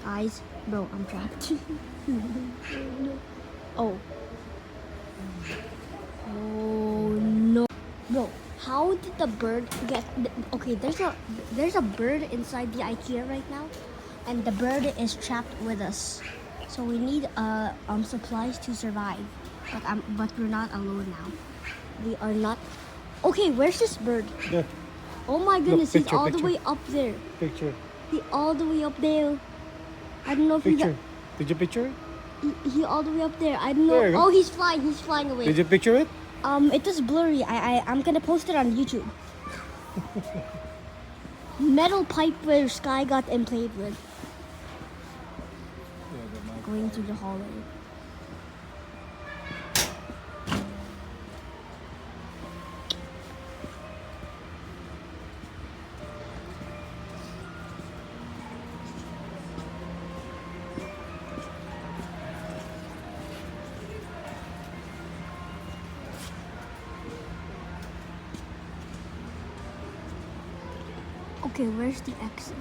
Guys, bro, I'm trapped. Oh. Oh no. Bro, how did the bird get okay, there's a bird inside the IKEA right now, and the bird is trapped with us. So we need supplies to survive. But we're not alone now. We are not. Okay, where's this bird? There. Oh my Look, goodness, he's picture, all the picture. way up there. Picture. He all the way up there. I don't know if you got. Picture. Did you picture it? He all the way up there. I don't know. There you go. Oh, he's flying. He's flying away. Did you picture it? It is blurry. I'm gonna post it on YouTube. Metal pipe where Sky got implayed with. Going to the hallway. Okay, where's the exit?